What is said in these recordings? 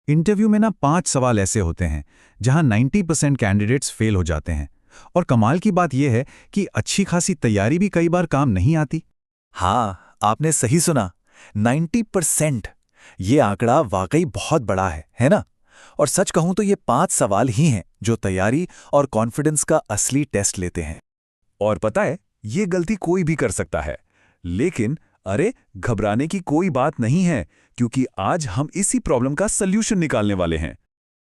Interview में ना 5 सवाल ऐसे होते हैं जहां 90% कैंडिडेट्स फेल हो जाते हैं। और कमाल की बात यह है कि अच्छी खासी तैयारी भी कई बार काम नहीं आती। हाँ, आपने सही सुना। 90%। ये आंकड़ा वाकई बहुत बड़ा है ना? और सच कहूं तो ये 5 सवाल ही हैं जो तैयारी और कॉन्फिडेंस का असली टेस्ट लेते हैं। और पता है, ये गलती कोई भी कर सकता है। लेकिन अरे, घबराने की कोई बात नहीं है, क्योंकि आज हम इसी प्रॉब्लम का सल्यूशन निकालने वाले हैं।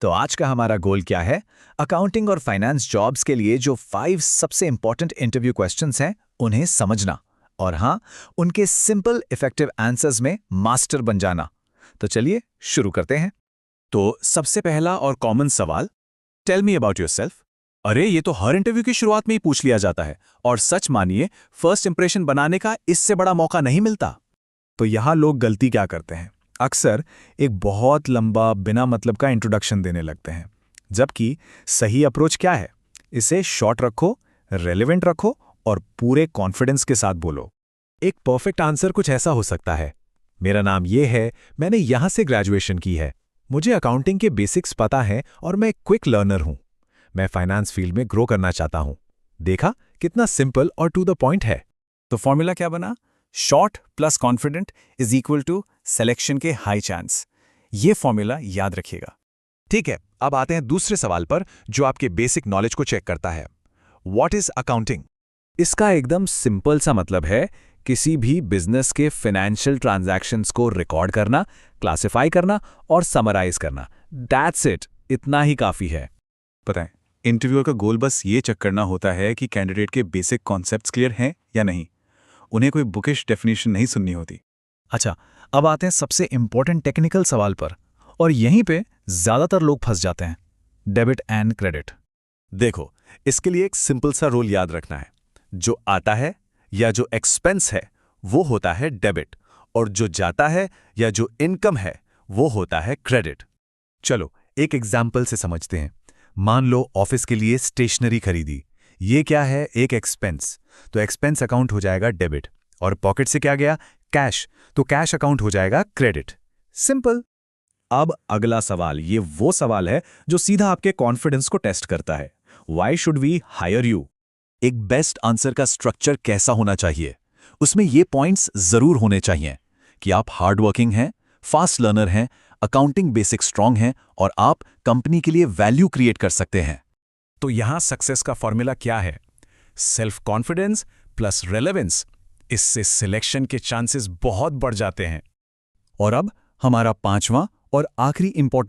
तो आज का हमारा गोल क्या है? अकाउंटिंग और फाइनेंस जॉब्स के लिए जो 5 सबसे इंपॉर्टेंट इंटरव्यू क्वेश्चंस हैं, उन्हें समझना। और हाँ, उनके सिंपल इफेक्टिव आंसर्स में मास्टर बन जाना। तो चलिए शुरू करते हैं। तो सबसे पहला और कॉमन सवाल, टेल मी अबाउट योरसेल्फ। अरे, ये तो हर इंटरव्यू की शुरुआत में ही पूछ लिया जाता है। और सच मानिए, फर्स्ट इंप्रेशन बनाने का इससे बड़ा मौका नहीं मिलता। तो यहाँ लोग गलती क्या करते हैं? अक्सर एक बहुत लंबा बिना मतलब का इंट्रोडक्शन देने लगते हैं, जबकि सही अप्रोच क्या है? इसे शॉर्ट रखो, रेलेवेंट रखो और पूरे कॉन्फिडेंस के साथ बोलो। एक परफेक्ट आंसर कुछ ऐसा हो सकता है, मेरा नाम ये है, मैंने यहाँ से ग्रेजुएशन की है, मुझे अकाउंटिंग के बेसिक्स पता है और मैं क्विक लर्नर हूँ, मैं फाइनेंस फील्ड में ग्रो करना चाहता हूँ। देखा कितना सिंपल और टू द पॉइंट है। तो फॉर्मूला क्या बना? Short plus confident is equal to selection के हाई चांस। ये फॉर्मूला याद रखिएगा। ठीक है, अब आते हैं दूसरे सवाल पर जो आपके बेसिक नॉलेज को चेक करता है। What is accounting? इसका एकदम सिंपल सा मतलब है किसी भी बिजनेस के फाइनेंशियल ट्रांजैक्शंस को रिकॉर्ड करना, क्लासिफाई करना और समराइज करना। दैट्स इट, इतना ही काफी है। पता है, इंटरव्यूअर का गोल बस ये चेक करना होता है कि कैंडिडेट के बेसिक कॉन्सेप्ट्स क्लियर हैं या नहीं। उन्हें कोई बुकिश डेफिनेशन नहीं सुननी होती। अच्छा, अब आते हैं सबसे इंपॉर्टेंट टेक्निकल सवाल पर, और यहीं पे ज्यादातर लोग फंस जाते हैं, डेबिट एंड क्रेडिट। देखो, इसके लिए एक सिंपल सा रूल याद रखना है। जो आता है या जो एक्सपेंस है वो होता है डेबिट, और जो जाता है या जो इनकम है वो होता है क्रेडिट। चलो एक एग्जाम्पल से समझते हैं। मान लो ऑफिस के लिए स्टेशनरी खरीदी, ये क्या है? एक एक्सपेंस, तो एक्सपेंस अकाउंट हो जाएगा डेबिट। और पॉकेट से क्या गया? कैश, तो कैश अकाउंट हो जाएगा क्रेडिट। सिंपल। अब अगला सवाल, ये वो सवाल है जो सीधा आपके कॉन्फिडेंस को टेस्ट करता है। Why should we hire you? एक बेस्ट आंसर का स्ट्रक्चर कैसा होना चाहिए? उसमें ये पॉइंट्स जरूर होने चाहिए कि आप हार्ड वर्किंग हैं, फास्ट लर्नर हैं, अकाउंटिंग बेसिक स्ट्रांग हैं और आप कंपनी के लिए वैल्यू क्रिएट कर सकते हैं। तो यहां सक्सेस का फॉर्मूला क्या है? Self confidence plus relevance. इससे सिलेक्शन के चांसेस बहुत बढ़ जाते हैं। और अब हमारा पांचवां और आखिरी इंपॉर्टेंट